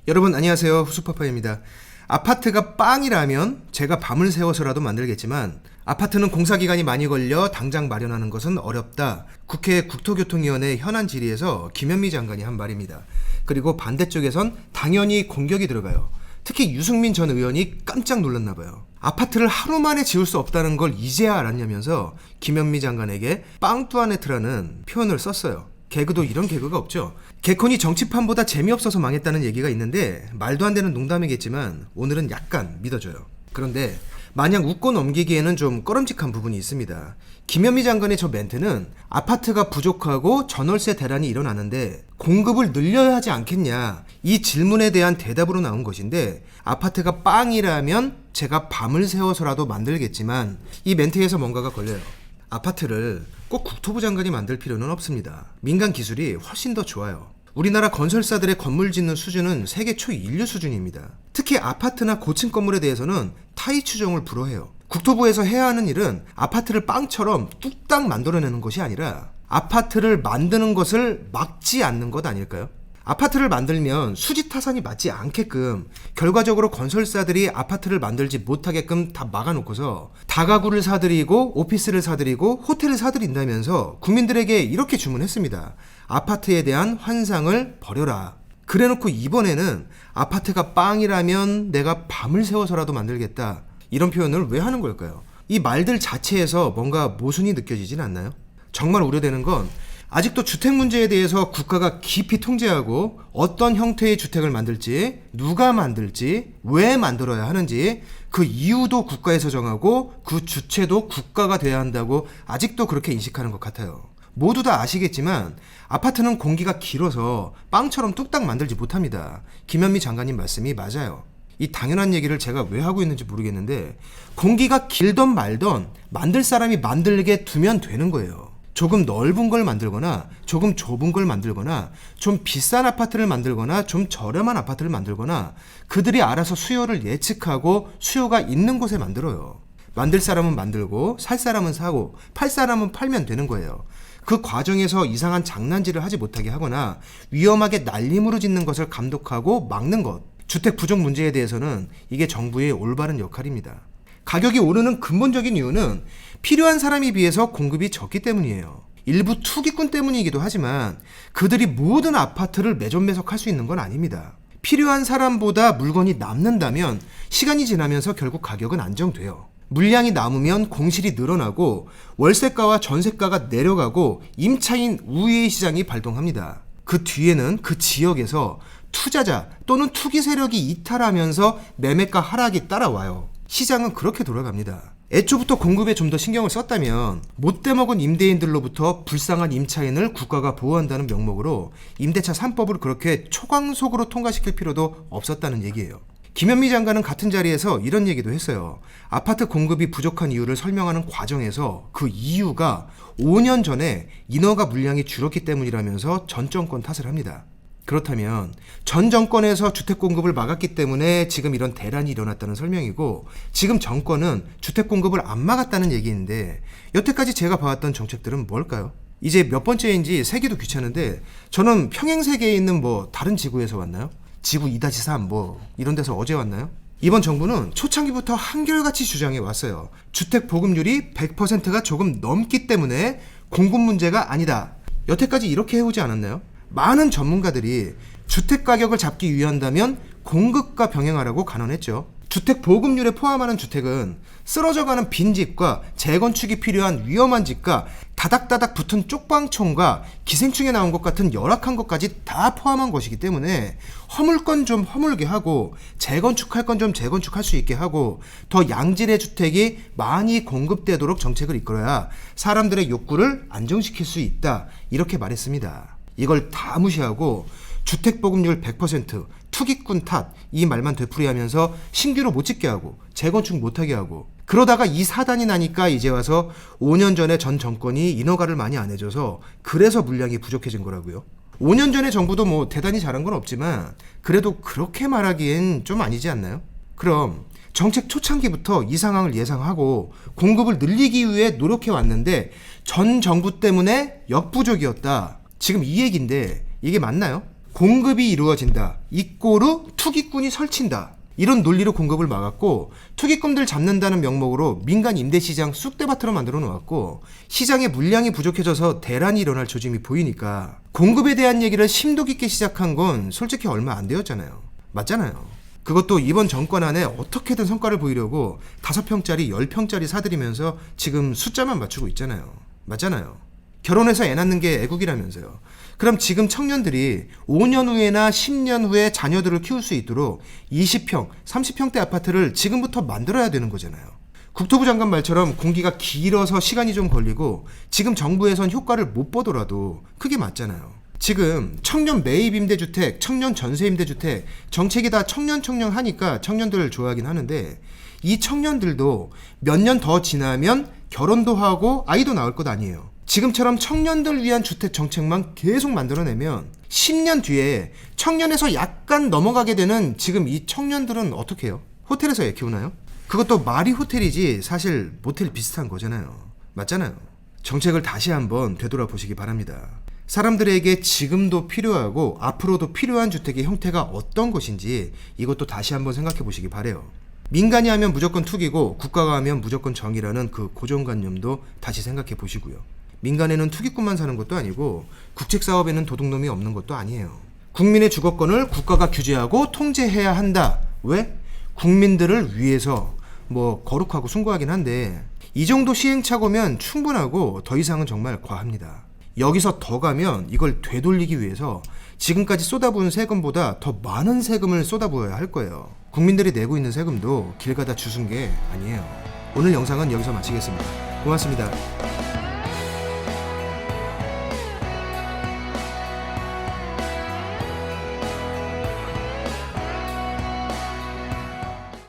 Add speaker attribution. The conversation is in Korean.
Speaker 1: 여러분 안녕하세요. 후수파파입니다. 아파트가 빵이라면 제가 밤을 새워서라도 만들겠지만 아파트는 공사기간이 많이 걸려 당장 마련하는 것은 어렵다. 국회 국토교통위원회 현안 질의에서 김현미 장관이 한 말입니다. 그리고 반대쪽에선 당연히 공격이 들어가요. 특히 유승민 전 의원이 깜짝 놀랐나 봐요. 아파트를 하루 만에 지을 수 없다는 걸 이제야 알았냐면서 김현미 장관에게 빵뚜아네트라는 표현을 썼어요. 개그도 이런 개그가 없죠. 개콘이 정치판보다 재미없어서 망했다는 얘기가 있는데 말도 안 되는 농담이겠지만 오늘은 약간 믿어져요. 그런데 마냥 웃고 넘기기에는 좀 꺼름직한 부분이 있습니다. 김현미 장관의 저 멘트는 아파트가 부족하고 전월세 대란이 일어나는데 공급을 늘려야 하지 않겠냐, 이 질문에 대한 대답으로 나온 것인데, 아파트가 빵이라면 제가 밤을 새워서라도 만들겠지만 이 멘트에서 뭔가가 걸려요. 아파트를 꼭 국토부 장관이 만들 필요는 없습니다. 민간 기술이 훨씬 더 좋아요. 우리나라 건설사들의 건물 짓는 수준은 세계 초인류 수준입니다. 특히 아파트나 고층 건물에 대해서는 타의 추종을 불허해요. 국토부에서 해야 하는 일은 아파트를 빵처럼 뚝딱 만들어내는 것이 아니라 아파트를 만드는 것을 막지 않는 것 아닐까요? 아파트를 만들면 수지타산이 맞지 않게끔 결과적으로 건설사들이 아파트를 만들지 못하게끔 다 막아놓고서 다가구를 사들이고 오피스를 사들이고 호텔을 사들인다면서 국민들에게 이렇게 주문했습니다. 아파트에 대한 환상을 버려라. 그래놓고 이번에는 아파트가 빵이라면 내가 밤을 새워서라도 만들겠다, 이런 표현을 왜 하는 걸까요? 이 말들 자체에서 뭔가 모순이 느껴지진 않나요? 정말 우려되는 건 아직도 주택 문제에 대해서 국가가 깊이 통제하고 어떤 형태의 주택을 만들지, 누가 만들지, 왜 만들어야 하는지 그 이유도 국가에서 정하고 그 주체도 국가가 돼야 한다고 아직도 그렇게 인식하는 것 같아요. 모두 다 아시겠지만 아파트는 공기가 길어서 빵처럼 뚝딱 만들지 못합니다. 김현미 장관님 말씀이 맞아요. 이 당연한 얘기를 제가 왜 하고 있는지 모르겠는데, 공기가 길던 말던 만들 사람이 만들게 두면 되는 거예요. 조금 넓은 걸 만들거나 조금 좁은 걸 만들거나 좀 비싼 아파트를 만들거나 좀 저렴한 아파트를 만들거나 그들이 알아서 수요를 예측하고 수요가 있는 곳에 만들어요. 만들 사람은 만들고 살 사람은 사고 팔 사람은 팔면 되는 거예요. 그 과정에서 이상한 장난질을 하지 못하게 하거나 위험하게 날림으로 짓는 것을 감독하고 막는 것, 주택 부족 문제에 대해서는 이게 정부의 올바른 역할입니다. 가격이 오르는 근본적인 이유는 필요한 사람에 비해서 공급이 적기 때문이에요. 일부 투기꾼 때문이기도 하지만 그들이 모든 아파트를 매점매석할 수 있는 건 아닙니다. 필요한 사람보다 물건이 남는다면 시간이 지나면서 결국 가격은 안정돼요. 물량이 남으면 공실이 늘어나고 월세가와 전세가가 내려가고 임차인 우위의 시장이 발동합니다. 그 뒤에는 그 지역에서 투자자 또는 투기 세력이 이탈하면서 매매가 하락이 따라와요. 시장은 그렇게 돌아갑니다. 애초부터 공급에 좀 더 신경을 썼다면 못돼 먹은 임대인들로부터 불쌍한 임차인을 국가가 보호한다는 명목으로 임대차 3법을 그렇게 초강속으로 통과시킬 필요도 없었다는 얘기예요. 김현미 장관은 같은 자리에서 이런 얘기도 했어요. 아파트 공급이 부족한 이유를 설명하는 과정에서 그 이유가 5년 전에 인허가 물량이 줄었기 때문이라면서 전 정권 탓을 합니다. 그렇다면 전 정권에서 주택 공급을 막았기 때문에 지금 이런 대란이 일어났다는 설명이고, 지금 정권은 주택 공급을 안 막았다는 얘기인데 여태까지 제가 봐왔던 정책들은 뭘까요? 이제 몇 번째인지 세기도 귀찮은데 저는 평행세계에 있는 다른 지구에서 왔나요? 지구 2-3 이런 데서 어제 왔나요? 이번 정부는 초창기부터 한결같이 주장해 왔어요. 주택 보급률이 100%가 조금 넘기 때문에 공급 문제가 아니다. 여태까지 이렇게 해오지 않았나요? 많은 전문가들이 주택 가격을 잡기 위한다면 공급과 병행하라고 간언했죠. 주택 보급률에 포함하는 주택은 쓰러져가는 빈집과 재건축이 필요한 위험한 집과 다닥다닥 붙은 쪽방촌과 기생충에 나온 것 같은 열악한 것까지 다 포함한 것이기 때문에 허물 건 좀 허물게 하고 재건축할 건 좀 재건축할 수 있게 하고 더 양질의 주택이 많이 공급되도록 정책을 이끌어야 사람들의 욕구를 안정시킬 수 있다, 이렇게 말했습니다. 이걸 다 무시하고 주택 보급률 100%, 투기꾼 탓, 이 말만 되풀이하면서 신규로 못 짓게 하고 재건축 못하게 하고, 그러다가 이 사단이 나니까 이제 와서 5년 전에 전 정권이 인허가를 많이 안 해줘서 그래서 물량이 부족해진 거라고요. 5년 전에 정부도 대단히 잘한 건 없지만 그래도 그렇게 말하기엔 좀 아니지 않나요? 그럼 정책 초창기부터 이 상황을 예상하고 공급을 늘리기 위해 노력해 왔는데 전 정부 때문에 역부족이었다, 지금 이 얘기인데 이게 맞나요? 공급이 이루어진다. 이꼬르 투기꾼이 설친다. 이런 논리로 공급을 막았고 투기꾼들 잡는다는 명목으로 민간 임대시장 쑥대밭으로 만들어 놓았고 시장에 물량이 부족해져서 대란이 일어날 조짐이 보이니까 공급에 대한 얘기를 심도 깊게 시작한 건 솔직히 얼마 안 되었잖아요. 맞잖아요. 그것도 이번 정권 안에 어떻게든 성과를 보이려고 5평짜리 10평짜리 사들이면서 지금 숫자만 맞추고 있잖아요. 맞잖아요. 결혼해서 애 낳는 게 애국이라면서요. 그럼 지금 청년들이 5년 후에나 10년 후에 자녀들을 키울 수 있도록 20평, 30평대 아파트를 지금부터 만들어야 되는 거잖아요. 국토부 장관 말처럼 공기가 길어서 시간이 좀 걸리고 지금 정부에선 효과를 못 보더라도 그게 맞잖아요. 지금 청년 매입 임대주택, 청년 전세 임대주택 정책이 다 청년 하니까 청년들을 좋아하긴 하는데 이 청년들도 몇 년 더 지나면 결혼도 하고 아이도 낳을 것 아니에요. 지금처럼 청년들 위한 주택 정책만 계속 만들어내면 10년 뒤에 청년에서 약간 넘어가게 되는 지금 이 청년들은 어떻게 해요? 호텔에서 애 키우나요? 그것도 말이 호텔이지 사실 모텔 비슷한 거잖아요. 맞잖아요. 정책을 다시 한번 되돌아보시기 바랍니다. 사람들에게 지금도 필요하고 앞으로도 필요한 주택의 형태가 어떤 것인지 이것도 다시 한번 생각해 보시기 바래요. 민간이 하면 무조건 투기고 국가가 하면 무조건 정의라는 그 고정관념도 다시 생각해 보시고요. 민간에는 투기꾼만 사는 것도 아니고 국책사업에는 도둑놈이 없는 것도 아니에요. 국민의 주거권을 국가가 규제하고 통제해야 한다. 왜? 국민들을 위해서. 거룩하고 숭고하긴 한데 이 정도 시행착오면 충분하고 더 이상은 정말 과합니다. 여기서 더 가면 이걸 되돌리기 위해서 지금까지 쏟아부은 세금보다 더 많은 세금을 쏟아부어야 할 거예요. 국민들이 내고 있는 세금도 길 가다 주순 게 아니에요. 오늘 영상은 여기서 마치겠습니다. 고맙습니다.